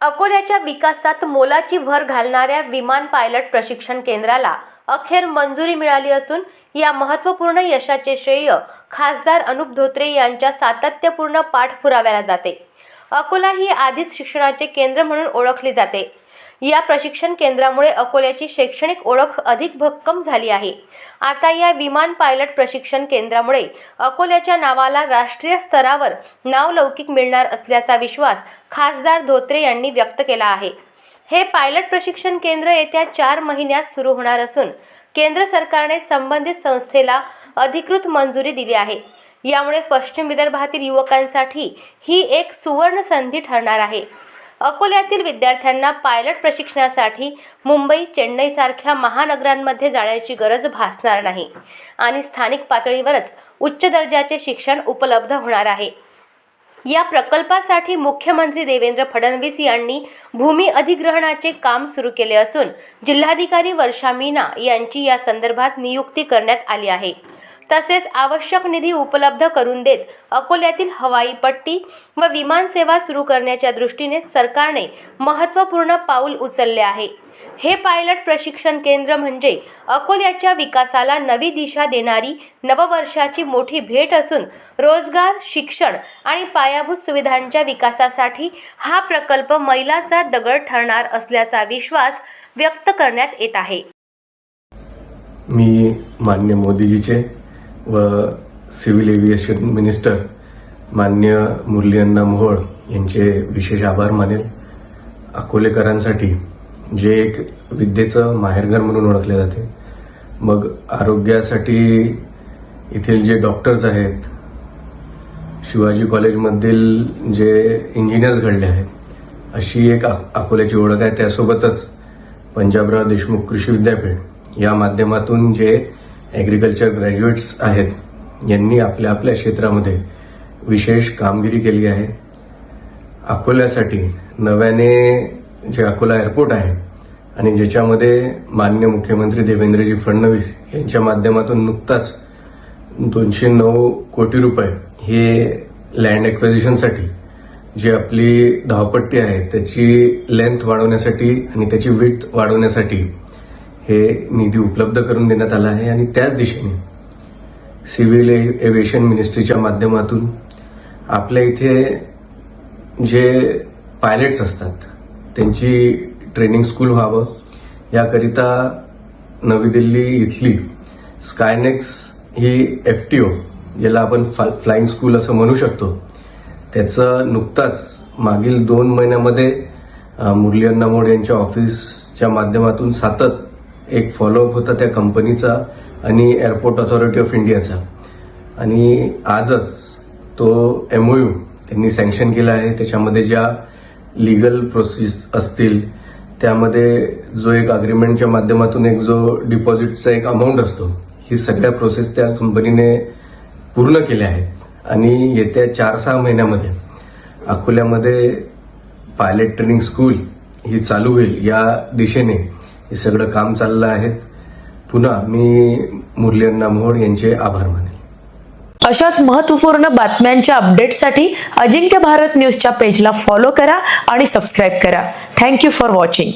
अकोल्याच्या विकासात मोलाची भर घालणाऱ्या विमान पायलट प्रशिक्षण केंद्राला अखेर मंजुरी मिळाली असून या महत्त्वपूर्ण यशाचे श्रेय खासदार अनुप धोत्रे यांच्या सातत्यपूर्ण पाठपुराव्याला जाते। अकोला ही आधीच शिक्षणाचे केंद्र म्हणून ओळखली जाते। या प्रशिक्षण केंद्रामुळे अकोल्याची शैक्षणिक ओळख अधिक भक्कम झाली आहे। आता या विमान पायलट प्रशिक्षण केंद्रामुळे अकोल्याच्या नावाला राष्ट्रीय स्तरावर नावलौकिक मिळणार असल्याचा विश्वास खासदार धोत्रे यांनी व्यक्त केला आहे। हे पायलट प्रशिक्षण केंद्र येत्या 4 महिन्यात सुरू होणार असून केंद्र सरकारने संबंधित संस्थेला अधिकृत मंजुरी दिली आहे। यामुळे पश्चिम विदर्भातील युवकांसाठी ही एक सुवर्ण संधी ठरणार आहे। अकोल्यातील विद्यार्थ्यांना पायलट प्रशिक्षणासाठी मुंबई, चेन्नई सारख्या महानगरांमध्ये जाण्याची गरज भासणार नाही आणि स्थानिक पातळीवरच उच्च दर्जाचे शिक्षण उपलब्ध होणार आहे। या प्रकल्पासाठी मुख्यमंत्री देवेंद्र फडणवीस यांनी भूमी अधिग्रहणाचे काम सुरू केले असून जिल्हाधिकारी वर्षा मीना यांची या संदर्भात नियुक्ती करण्यात आली आहे। तसेच आवश्यक निधी उपलब्ध करून देत अकोल्यातील हवाई पट्टी व विमान सेवा सुरू करण्याच्या दृष्टीने सरकारने महत्त्वपूर्ण पाऊल उचलले आहे। हे पायलट प्रशिक्षण केंद्र म्हणजे अकोल्याच्या विकासाला नवी दिशा देणारी नववर्षाची मोठी भेट असून रोजगार, शिक्षण आणि पायाभूत सुविधांच्या विकासासाठी हा प्रकल्प मैलाचा दगड ठरणार असल्याचा विश्वास व्यक्त करण्यात येत आहे। मी माननीय मोदीजीचे व सिव्हिल एव्हिएशन मिनिस्टर माननीय मुरलीअण्णा मोहोळ यांचे विशेष आभार मानेल। अकोलेकरांसाठी जे एक विद्येचं माहेरघर म्हणून ओळखले जाते, मग आरोग्यासाठी इथील जे डॉक्टर्स आहेत, शिवाजी कॉलेजमधील जे इंजिनियर्स घडले आहेत, अशी एक अकोल्याची ओळख आहे। त्यासोबतच पंजाबराव देशमुख कृषी विद्यापीठ या माध्यमातून जे ॲग्रिकल्चर ग्रॅज्युएट्स आहेत यांनी आपल्या आपल्या क्षेत्रामध्ये विशेष कामगिरी केली आहे। अकोल्यासाठी नव्याने जे अकोला एअरपोर्ट आहे आणि ज्याच्यामध्ये माननीय मुख्यमंत्री देवेंद्रजी फडणवीस यांच्या माध्यमातून नुकताच 209 कोटी रुपये हे लँड ॲक्विजिशनसाठी जी आपली धावपट्टी आहे त्याची लेंथ वाढवण्यासाठी आणि त्याची विड्थ वाढवण्यासाठी हे निधी उपलब्ध करून देण्यात आला आहे। आणि त्याच दिशेने सिव्हिल एव्हिएशन मिनिस्ट्रीच्या माध्यमातून आपल्या इथे जे पायलट्स असतात त्यांची ट्रेनिंग स्कूल व्हावं याकरिता नवी दिल्ली इथली स्कायनेक्स ही FTO ज्याला आपण फ्लाइंग स्कूल असं म्हणू शकतो, त्याचं नुकताच मागील 2 महिन्यामध्ये मुरलीअण्णा मोहोळ यांच्या ऑफिसच्या माध्यमातून सातत एक फॉलोअप होता त्या कंपनीचा आणि एअरपोर्ट ऑथॉरिटी ऑफ इंडियाचा, आणि आजच तो MOU त्यांनी सँक्शन केला आहे। त्याच्यामध्ये ज्या लीगल प्रोसेस असतील त्यामध्ये जो एक अग्रीमेंटच्या माध्यमातून एक जो डिपॉझिटचा एक अमाऊंट असतो, ही सगळ्या प्रोसेस त्या कंपनीने पूर्ण केल्या आहेत आणि येत्या 4-6 महिन्यामध्ये अकोल्यामध्ये पायलट ट्रेनिंग स्कूल ही चालू होईल या दिशेने हे सगळं काम चाललं आहे। पुन्हा मी मुरलीअण्णा मोहोळ यांचे आभार मानेल। अशाच महत्त्वपूर्ण बातम्यांच्या अपडेट्ससाठी अजिंक्य भारत न्यूजच्या पेजला फॉलो करा आणि सबस्क्राईब करा। Thank you for watching.